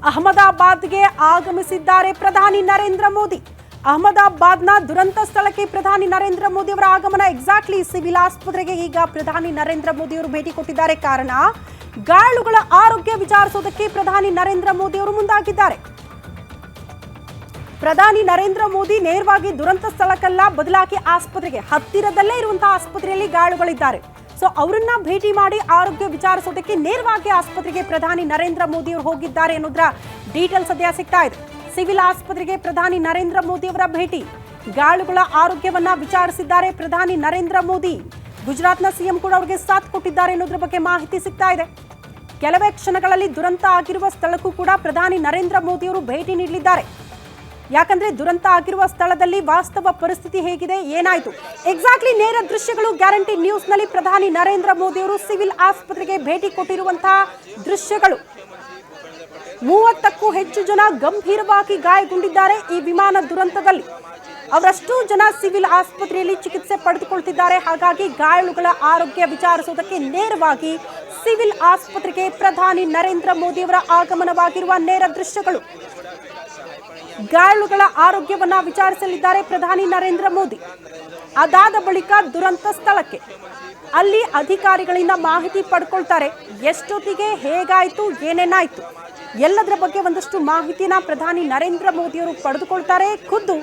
ಅಹಮದಾಬಾದ್ಗೆ ಆಗಮಿಸಿದ್ದಾರೆ ಪ್ರಧಾನಿ ನರೇಂದ್ರ ಮೋದಿ. ಅಹಮದಾಬಾದ್ನ ದುರಂತ ಸ್ಥಳಕ್ಕೆ ಪ್ರಧಾನಿ ನರೇಂದ್ರ ಮೋದಿ ಅವರ ಆಗಮನ. ಎಕ್ಸಾಕ್ಟ್ಲಿ ಸಿವಿಲ್ ಆಸ್ಪತ್ರೆಗೆ ಈಗ ಪ್ರಧಾನಿ ನರೇಂದ್ರ ಮೋದಿ ಅವರು ಭೇಟಿ ಕೊಟ್ಟಿದ್ದಾರೆ. ಕಾರಣ ಗಾಯಾಳುಗಳ ಆರೋಗ್ಯ ವಿಚಾರಿಸುವುದಕ್ಕೆ ಪ್ರಧಾನಿ ನರೇಂದ್ರ ಮೋದಿ ಅವರು ಮುಂದಾಗಿದ್ದಾರೆ. ಪ್ರಧಾನಿ ನರೇಂದ್ರ ಮೋದಿ ನೇರವಾಗಿ ದುರಂತ ಸ್ಥಳಕ್ಕಲ್ಲ, ಬದಲಾಗಿ ಆಸ್ಪತ್ರೆಗೆ ಹತ್ತಿರದಲ್ಲೇ ಇರುವಂತಹ ಆಸ್ಪತ್ರೆಯಲ್ಲಿ ಗಾಯಾಳುಗಳಿದ್ದಾರೆ. ಸೊ ಅವರನ್ನ ಭೇಟಿ ಮಾಡಿ ಆರೋಗ್ಯ ವಿಚಾರಿಸೋದಕ್ಕೆ ನೇರವಾಗಿ ಆಸ್ಪತ್ರೆಗೆ ಪ್ರಧಾನಿ ನರೇಂದ್ರ ಮೋದಿ ಅವರು ಹೋಗಿದ್ದಾರೆ ಅನ್ನೋದರ ಡೀಟೇಲ್ಸ್ ಸದ್ಯ ಸಿಗ್ತಾ ಇದೆ. ಸಿವಿಲ್ ಆಸ್ಪತ್ರೆಗೆ ಪ್ರಧಾನಿ ನರೇಂದ್ರ ಮೋದಿ ಅವರ ಭೇಟಿ, ಗಾಯಾಳುಗಳ ಆರೋಗ್ಯವನ್ನ ವಿಚಾರಿಸಿದ್ದಾರೆ ಪ್ರಧಾನಿ ನರೇಂದ್ರ ಮೋದಿ. ಗುಜರಾತ್ನ ಸಿಎಂ ಕೂಡ ಅವರಿಗೆ ಸಾಥ್ ಕೊಟ್ಟಿದ್ದಾರೆ ಅನ್ನೋದ್ರ ಬಗ್ಗೆ ಮಾಹಿತಿ ಸಿಗ್ತಾ ಇದೆ. ಕೆಲವೇ ಕ್ಷಣಗಳಲ್ಲಿ ದುರಂತ ಆಗಿರುವ ಸ್ಥಳಕ್ಕೂ ಕೂಡ ಪ್ರಧಾನಿ ನರೇಂದ್ರ ಮೋದಿ ಅವರು ಭೇಟಿ ನೀಡಲಿದ್ದಾರೆ. ಯಾಕಂದ್ರೆ ದುರಂತ ಆಗಿರುವ ಸ್ಥಳದಲ್ಲಿ ವಾಸ್ತವ ಪರಿಸ್ಥಿತಿ ಹೇಗಿದೆ, ಏನಾಯ್ತು, ಎಕ್ಸಾಕ್ಟ್ಲಿ ನೇರ ದೃಶ್ಯಗಳು ಗ್ಯಾರಂಟಿ ನ್ಯೂಸ್ ನಲ್ಲಿ ಪ್ರಧಾನಿ ನರೇಂದ್ರ ಮೋದಿ ಅವರು ಸಿವಿಲ್ ಆಸ್ಪತ್ರೆಗೆ ಭೇಟಿ ಕೊಟ್ಟಿರುವಂತಹ ದೃಶ್ಯಗಳು. 30ಕ್ಕೂ ಹೆಚ್ಚು ಜನ ಗಂಭೀರವಾಗಿ ಗಾಯಗೊಂಡಿದ್ದಾರೆ ಈ ವಿಮಾನ ದುರಂತದಲ್ಲಿ. ಅವರಷ್ಟು ಜನ ಸಿವಿಲ್ ಆಸ್ಪತ್ರೆಯಲ್ಲಿ ಚಿಕಿತ್ಸೆ ಪಡೆದುಕೊಳ್ತಿದ್ದಾರೆ. ಹಾಗಾಗಿ ಗಾಯಾಳುಗಳ ಆರೋಗ್ಯ ವಿಚಾರಿಸುವುದಕ್ಕೆ ನೇರವಾಗಿ ಸಿವಿಲ್ ಆಸ್ಪತ್ರೆಗೆ ಪ್ರಧಾನಿ ನರೇಂದ್ರ ಮೋದಿ ಅವರ ಆಗಮನವಾಗಿರುವ ನೇರ ದೃಶ್ಯಗಳು. ಗಾಯಾಳುಗಳ ಆರೋಗ್ಯವನ್ನ ವಿಚಾರಿಸಲಿದ್ದಾರೆ ಪ್ರಧಾನಿ ನರೇಂದ್ರ ಮೋದಿ. ಅದಾದ ಬಳಿಕ ದುರಂತ ಸ್ಥಳಕ್ಕೆ ಅಲ್ಲಿ ಅಧಿಕಾರಿಗಳಿಂದ ಮಾಹಿತಿ ಪಡ್ಕೊಳ್ತಾರೆ. ಎಷ್ಟೊತ್ತಿಗೆ ಹೇಗಾಯ್ತು, ಏನೇನಾಯ್ತು, ಎಲ್ಲದರ ಬಗ್ಗೆ ಒಂದಷ್ಟು ಮಾಹಿತಿನ ಪ್ರಧಾನಿ ನರೇಂದ್ರ ಮೋದಿ ಅವರು ಪಡೆದುಕೊಳ್ತಾರೆ. ಖುದ್ದು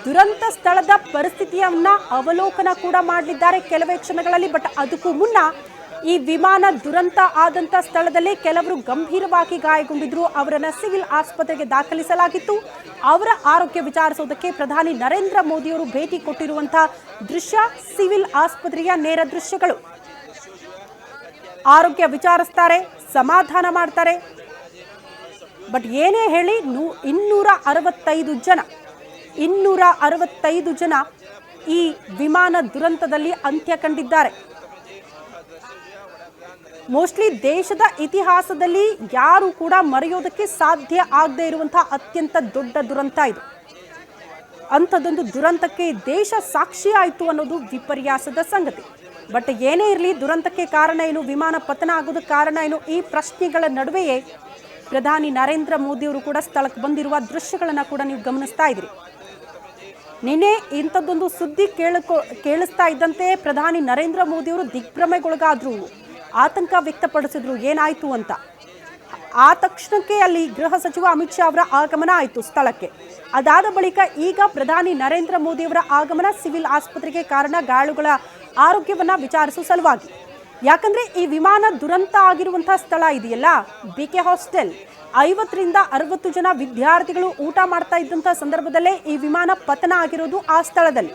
ದುರಂತ ಸ್ಥಳದ ಪರಿಸ್ಥಿತಿಯನ್ನ ಅವಲೋಕನ ಕೂಡ ಮಾಡಲಿದ್ದಾರೆ ಕೆಲವೇ ಕ್ಷಣಗಳಲ್ಲಿ. ಬಟ್ ಅದಕ್ಕೂ ಮುನ್ನ ಈ ವಿಮಾನ ದುರಂತ ಆದಂತ ಸ್ಥಳದಲ್ಲಿ ಕೆಲವರು ಗಂಭೀರವಾಗಿ ಗಾಯಗೊಂಡಿದ್ರು. ಅವರನ್ನ ಸಿವಿಲ್ ಆಸ್ಪತ್ರೆಗೆ ದಾಖಲಿಸಲಾಗಿತ್ತು. ಅವರ ಆರೋಗ್ಯ ವಿಚಾರಿಸೋದಕ್ಕೆ ಪ್ರಧಾನಿ ನರೇಂದ್ರ ಮೋದಿ ಅವರು ಭೇಟಿ ಕೊಟ್ಟಿರುವಂತಹ ದೃಶ್ಯ ಸಿವಿಲ್ ಆಸ್ಪತ್ರೆಯ ನೇರ ದೃಶ್ಯಗಳು. ಆರೋಗ್ಯ ವಿಚಾರಿಸ್ತಾರೆ, ಸಮಾಧಾನ ಮಾಡ್ತಾರೆ. ಬಟ್ ಏನೇ ಹೇಳಿ 265 ಜನ ಈ ವಿಮಾನ ದುರಂತದಲ್ಲಿ ಅಂತ್ಯ ಕಂಡಿದ್ದಾರೆ. ಮೋಸ್ಟ್ಲಿ ದೇಶದ ಇತಿಹಾಸದಲ್ಲಿ ಯಾರು ಕೂಡ ಮರೆಯೋದಕ್ಕೆ ಸಾಧ್ಯ ಆಗದೆ ಇರುವಂತಹ ಅತ್ಯಂತ ದೊಡ್ಡ ದುರಂತ ಇದು. ಅಂಥದ್ದೊಂದು ದುರಂತಕ್ಕೆ ದೇಶ ಸಾಕ್ಷಿ ಆಯಿತು ಅನ್ನೋದು ವಿಪರ್ಯಾಸದ ಸಂಗತಿ. ಬಟ್ ಏನೇ ಇರಲಿ, ದುರಂತಕ್ಕೆ ಕಾರಣ ಏನು, ವಿಮಾನ ಪತನ ಆಗೋದಕ್ಕೆ ಕಾರಣ ಏನು, ಈ ಪ್ರಶ್ನೆಗಳ ನಡುವೆಯೇ ಪ್ರಧಾನಿ ನರೇಂದ್ರ ಮೋದಿ ಅವರು ಕೂಡ ಸ್ಥಳಕ್ಕೆ ಬಂದಿರುವ ದೃಶ್ಯಗಳನ್ನು ಕೂಡ ನೀವು ಗಮನಿಸ್ತಾ ಇದ್ದೀರಿ. ನಿನ್ನೆ ಇಂಥದ್ದೊಂದು ಸುದ್ದಿ ಕೇಳಿಸ್ತಾ ಇದ್ದಂತೆ ಪ್ರಧಾನಿ ನರೇಂದ್ರ ಮೋದಿ ಅವರು ದಿಗ್ಭ್ರಮೆಗೊಳಗಾದ್ರು, ಆತಂಕ ವ್ಯಕ್ತಪಡಿಸಿದ್ರು ಏನಾಯ್ತು ಅಂತ. ಆ ತಕ್ಷಣಕ್ಕೆ ಅಲ್ಲಿ ಗೃಹ ಸಚಿವ ಅಮಿತ್ ಶಾ ಅವರ ಆಗಮನ ಆಯಿತು ಸ್ಥಳಕ್ಕೆ. ಅದಾದ ಬಳಿಕ ಈಗ ಪ್ರಧಾನಿ ನರೇಂದ್ರ ಮೋದಿ ಅವರ ಆಗಮನ ಸಿವಿಲ್ ಆಸ್ಪತ್ರೆಗೆ. ಕಾರಣ ಗಾಯಾಳುಗಳ ಆರೋಗ್ಯವನ್ನ ವಿಚಾರಿಸುವ ಸಲುವಾಗಿ. ಯಾಕಂದ್ರೆ ಈ ವಿಮಾನ ದುರಂತ ಆಗಿರುವಂತಹ ಸ್ಥಳ ಇದೆಯಲ್ಲ, BK ಹಾಸ್ಟೆಲ್, 50ರಿಂದ 60 ಜನ ವಿದ್ಯಾರ್ಥಿಗಳು ಊಟ ಮಾಡ್ತಾ ಇದ್ದಂತಹ ಸಂದರ್ಭದಲ್ಲೇ ಈ ವಿಮಾನ ಪತನ ಆಗಿರೋದು ಆ ಸ್ಥಳದಲ್ಲಿ.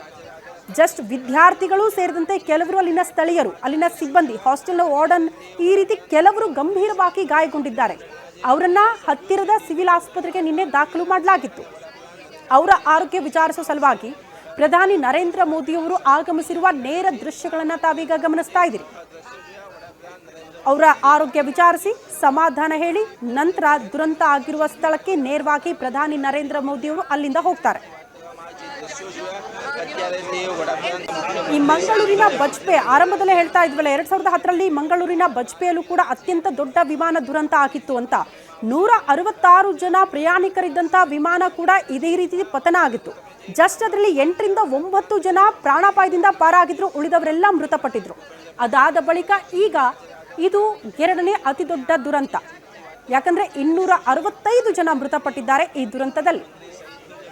ಜಸ್ಟ್ ವಿದ್ಯಾರ್ಥಿಗಳು ಸೇರಿದಂತೆ ಕೆಲವರು, ಅಲ್ಲಿನ ಸ್ಥಳೀಯರು, ಅಲ್ಲಿನ ಸಿಬ್ಬಂದಿ, ಹಾಸ್ಟೆಲ್ನ ವಾರ್ಡನ್, ಈ ರೀತಿ ಕೆಲವರು ಗಂಭೀರವಾಗಿ ಗಾಯಗೊಂಡಿದ್ದಾರೆ. ಅವರನ್ನ ಹತ್ತಿರದ ಸಿವಿಲ್ ಆಸ್ಪತ್ರೆಗೆ ನಿನ್ನೆ ದಾಖಲು ಮಾಡಲಾಗಿತ್ತು. ಅವರ ಆರೋಗ್ಯ ವಿಚಾರಿಸುವ ಸಲುವಾಗಿ ಪ್ರಧಾನಿ ನರೇಂದ್ರ ಮೋದಿ ಅವರು ಆಗಮಿಸಿರುವ ನೇರ ದೃಶ್ಯಗಳನ್ನ ತಾವೀಗ ಗಮನಿಸ್ತಾ ಇದ್ದೀರಿ. ಅವರ ಆರೋಗ್ಯ ವಿಚಾರಿಸಿ ಸಮಾಧಾನ ಹೇಳಿ ನಂತರ ದುರಂತ ಆಗಿರುವ ಸ್ಥಳಕ್ಕೆ ನೇರವಾಗಿ ಪ್ರಧಾನಿ ನರೇಂದ್ರ ಮೋದಿ ಅವರು ಅಲ್ಲಿಂದ ಹೋಗ್ತಾರೆ. ಈ ಮಂಗಳೂರಿನ ಬಜ್ಪೆ, ಆರಂಭದಲ್ಲೇ ಹೇಳ್ತಾ ಇದ್ವಲ್ಲ, 2010ರಲ್ಲಿ ಮಂಗಳೂರಿನ ಬಜ್ಪೆಯಲ್ಲೂ ಕೂಡ ಅತ್ಯಂತ ದೊಡ್ಡ ವಿಮಾನ ದುರಂತ ಆಗಿತ್ತು ಅಂತ. 166 ಜನ ಪ್ರಯಾಣಿಕರಿದ್ದಂಥ ವಿಮಾನ ಕೂಡ ಇದೇ ರೀತಿ ಪತನ ಆಗಿತ್ತು. ಜಸ್ಟ್ ಅದರಲ್ಲಿ 8ರಿಂದ 9 ಜನ ಪ್ರಾಣಾಪಾಯದಿಂದ ಪಾರಾಗಿದ್ರು, ಉಳಿದವರೆಲ್ಲ ಮೃತಪಟ್ಟಿದ್ರು. ಅದಾದ ಬಳಿಕ ಈಗ ಇದು 2ನೇ ಅತಿ ದೊಡ್ಡ ದುರಂತ. ಯಾಕಂದ್ರೆ 265 ಜನ ಮೃತಪಟ್ಟಿದ್ದಾರೆ ಈ ದುರಂತದಲ್ಲಿ.